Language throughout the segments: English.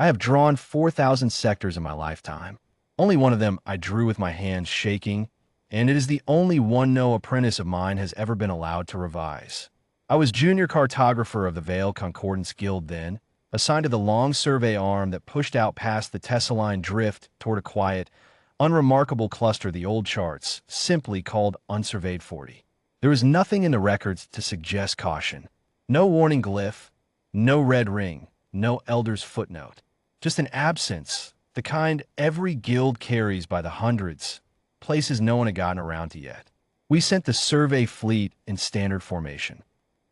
I have drawn 4,000 sectors in my lifetime. Only one of them I drew with my hands shaking, and it is the only one no apprentice of mine has ever been allowed to revise. I was junior cartographer of the Vale Concordance Guild then, assigned to the long survey arm that pushed out past the Tesseline drift toward a quiet, unremarkable cluster the old charts simply called Unsurveyed 40. There was nothing in the records to suggest caution. No warning glyph, no red ring, no elder's footnote. Just an absence, the kind every guild carries by the hundreds, places no one had gotten around to yet. We sent the survey fleet in standard formation.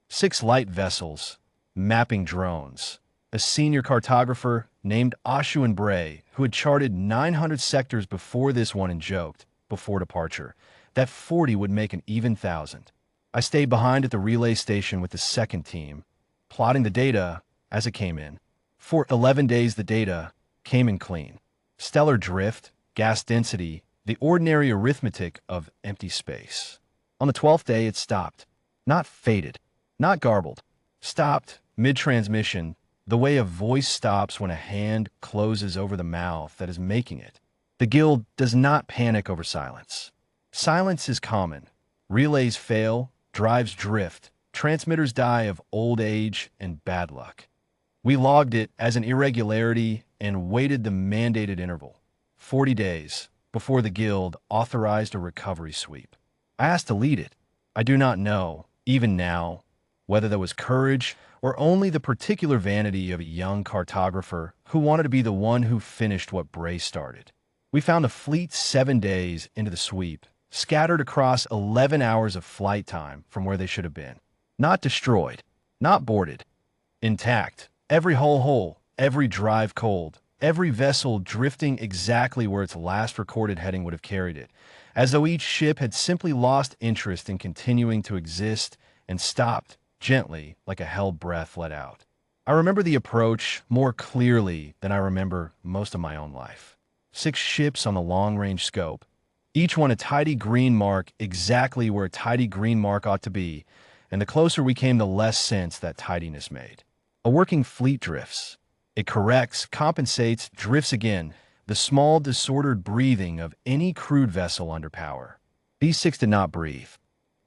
6 light vessels, mapping drones, a senior cartographer named Oshuan Bray, who had charted 900 sectors before this one and joked, before departure, that 40 would make an even 1,000. I stayed behind at the relay station with the second team, plotting the data as it came in. For 11 days the data came in clean. Stellar drift, gas density, the ordinary arithmetic of empty space. On the 12th day it stopped. Not faded, not garbled. Stopped, mid-transmission, the way a voice stops when a hand closes over the mouth that is making it. The guild does not panic over silence. Silence is common. Relays fail, drives drift, transmitters die of old age and bad luck. We logged it as an irregularity and waited the mandated interval, 40 days, before the guild authorized a recovery sweep. I asked to lead it. I do not know, even now, whether that was courage or only the particular vanity of a young cartographer who wanted to be the one who finished what Bray started. We found a fleet 7 days into the sweep, scattered across 11 hours of flight time from where they should have been. Not destroyed, not boarded, intact, every hull whole, every drive cold, every vessel drifting exactly where its last recorded heading would have carried it, as though each ship had simply lost interest in continuing to exist and stopped gently like a held breath let out. I remember the approach more clearly than I remember most of my own life. 6 ships on the long-range scope, each one a tidy green mark exactly where a tidy green mark ought to be, and the closer we came the less sense that tidiness made. A working fleet drifts. It corrects, compensates, drifts again, the small, disordered breathing of any crewed vessel under power. These 6 did not breathe.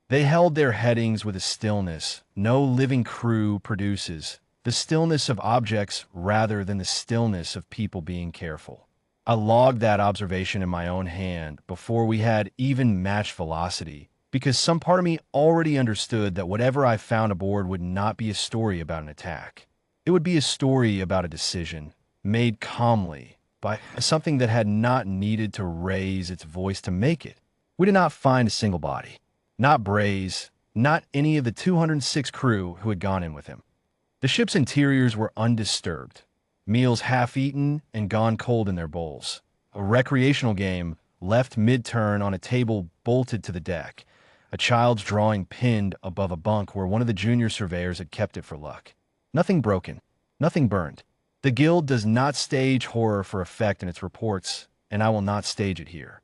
They held their headings with a stillness no living crew produces, the stillness of objects rather than the stillness of people being careful. I logged that observation in my own hand before we had even matched velocity, because some part of me already understood that whatever I found aboard would not be a story about an attack. It would be a story about a decision, made calmly, by something that had not needed to raise its voice to make it. We did not find a single body. Not Bray's, not any of the 206 crew who had gone in with him. The ship's interiors were undisturbed, meals half-eaten and gone cold in their bowls. A recreational game left mid-turn on a table bolted to the deck, a child's drawing pinned above a bunk where one of the junior surveyors had kept it for luck. Nothing broken, nothing burned. The guild does not stage horror for effect in its reports, and I will not stage it here.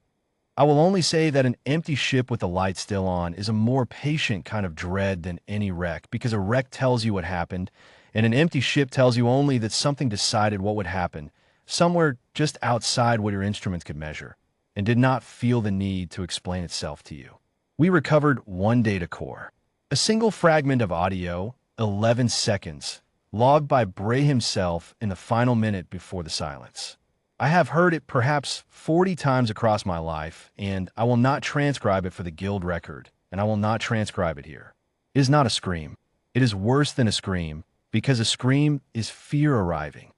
I will only say that an empty ship with the light still on is a more patient kind of dread than any wreck, because a wreck tells you what happened, and an empty ship tells you only that something decided what would happen, somewhere just outside what your instruments could measure, and did not feel the need to explain itself to you. We recovered 1 data core, a single fragment of audio, 11 seconds, logged by Bray himself in the final minute before the silence. I have heard it perhaps 40 times across my life, and I will not transcribe it for the guild record, and I will not transcribe it here. It is not a scream. It is worse than a scream, because a scream is fear arriving.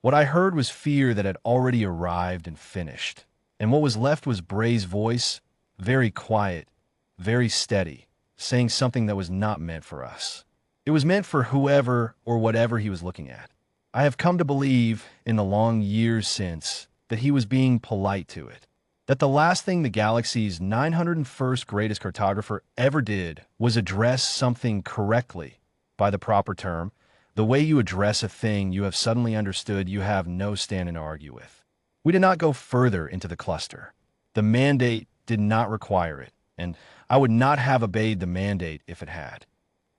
What I heard was fear that had already arrived and finished, and what was left was Bray's voice, very quiet, very steady, saying something that was not meant for us. It was meant for whoever or whatever he was looking at. I have come to believe, in the long years since, that he was being polite to it. That the last thing the galaxy's 901st greatest cartographer ever did was address something correctly, by the proper term, the way you address a thing you have suddenly understood you have no stand to argue with. We did not go further into the cluster. The mandate did not require it, and I would not have obeyed the mandate if it had.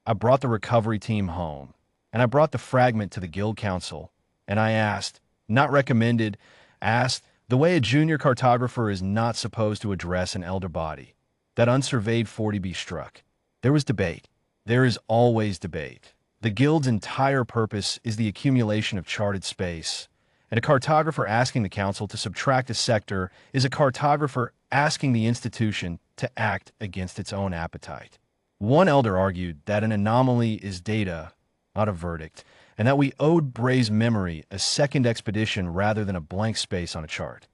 I brought the recovery team home, and I brought the fragment to the guild council, and I asked, not recommended, asked, the way a junior cartographer is not supposed to address an elder body. That unsurveyed 40 be struck. There was debate. There is always debate. The guild's entire purpose is the accumulation of charted space, and a cartographer asking the council to subtract a sector is a cartographer asking the institution to act against its own appetite. One elder argued that an anomaly is data, not a verdict, and that we owed Bray's memory a second expedition rather than a blank space on a chart.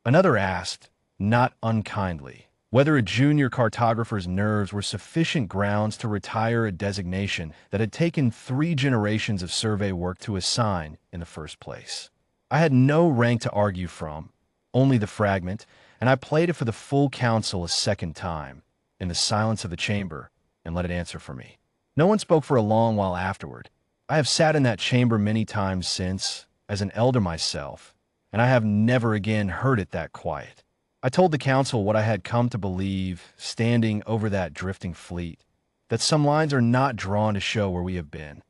Another asked, not unkindly, whether a junior cartographer's nerves were sufficient grounds to retire a designation that had taken 3 generations of survey work to assign in the first place. I had no rank to argue from, only the fragment, and I played it for the full council a second time, in the silence of the chamber, and let it answer for me. No one spoke for a long while afterward. I have sat in that chamber many times since, as an elder myself, and I have never again heard it that quiet. I told the council what I had come to believe, standing over that drifting fleet, that some lines are not drawn to show where we have been.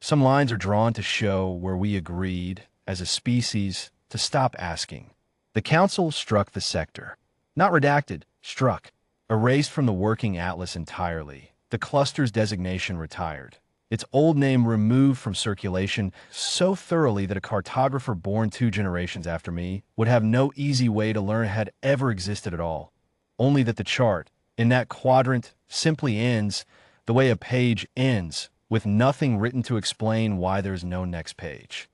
Some lines are drawn to show where we agreed, as a species, to stop asking. The council struck the sector. Not redacted, struck. Erased from the working atlas entirely. The cluster's designation retired. Its old name removed from circulation so thoroughly that a cartographer born 2 generations after me would have no easy way to learn it had ever existed at all. Only that the chart, in that quadrant, simply ends the way a page ends, with nothing written to explain why there's no next page.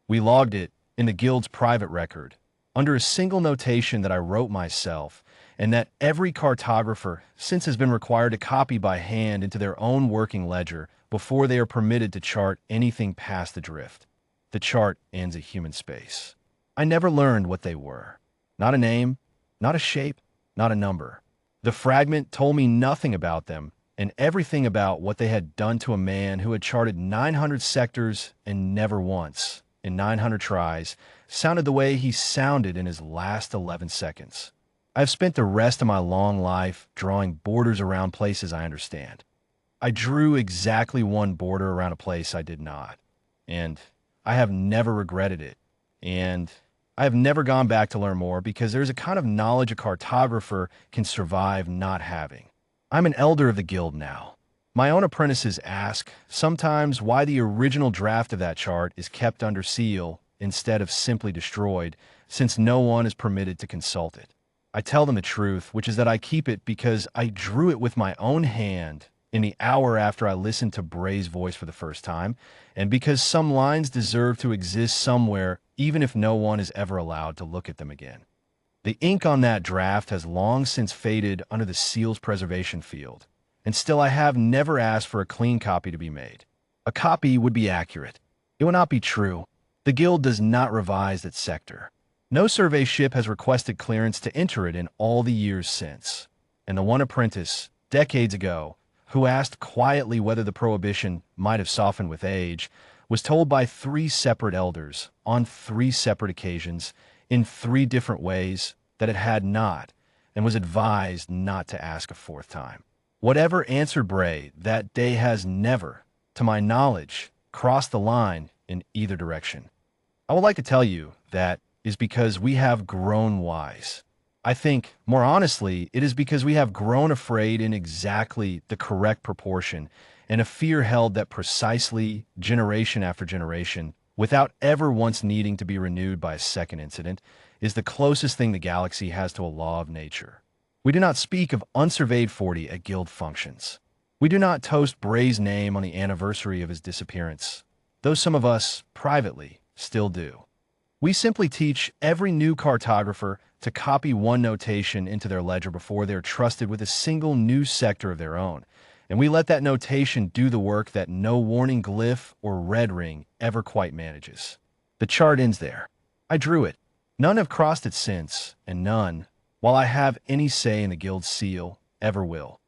We logged it in the guild's private record, under a single notation that I wrote myself, and that every cartographer since has been required to copy by hand into their own working ledger before they are permitted to chart anything past the drift. The chart ends a human space. I never learned what they were. Not a name, not a shape, not a number. The fragment told me nothing about them, and everything about what they had done to a man who had charted 900 sectors and never once, in 900 tries, sounded the way he sounded in his last 11 seconds. I've spent the rest of my long life drawing borders around places I understand. I drew exactly one border around a place I did not, and I have never regretted it, and I have never gone back to learn more because there's a kind of knowledge a cartographer can survive not having. I'm an elder of the guild now. My own apprentices ask sometimes why the original draft of that chart is kept under seal instead of simply destroyed, since no one is permitted to consult it. I tell them the truth, which is that I keep it because I drew it with my own hand in the hour after I listened to Bray's voice for the first time, and because some lines deserve to exist somewhere even if no one is ever allowed to look at them again. The ink on that draft has long since faded under the seal's preservation field, and still I have never asked for a clean copy to be made. A copy would be accurate. It would not be true. The guild does not revise that sector. No survey ship has requested clearance to enter it in all the years since, and the one apprentice, decades ago, who asked quietly whether the prohibition might have softened with age, was told by 3 separate elders, on 3 separate occasions, in 3 different ways, that it had not, and was advised not to ask a 4th time. Whatever answered Bray that day has never, to my knowledge, crossed the line in either direction. I would like to tell you that is because we have grown wise. I think, more honestly, it is because we have grown afraid in exactly the correct proportion, and a fear held that precisely, generation after generation, without ever once needing to be renewed by a second incident, is the closest thing the galaxy has to a law of nature. We do not speak of unsurveyed 40 at guild functions. We do not toast Bray's name on the anniversary of his disappearance, though some of us, privately, still do. We simply teach every new cartographer to copy one notation into their ledger before they're trusted with a single new sector of their own, and we let that notation do the work that no warning glyph or red ring ever quite manages. The chart ends there. I drew it. None have crossed it since, and none, while I have any say in the guild's seal, ever will.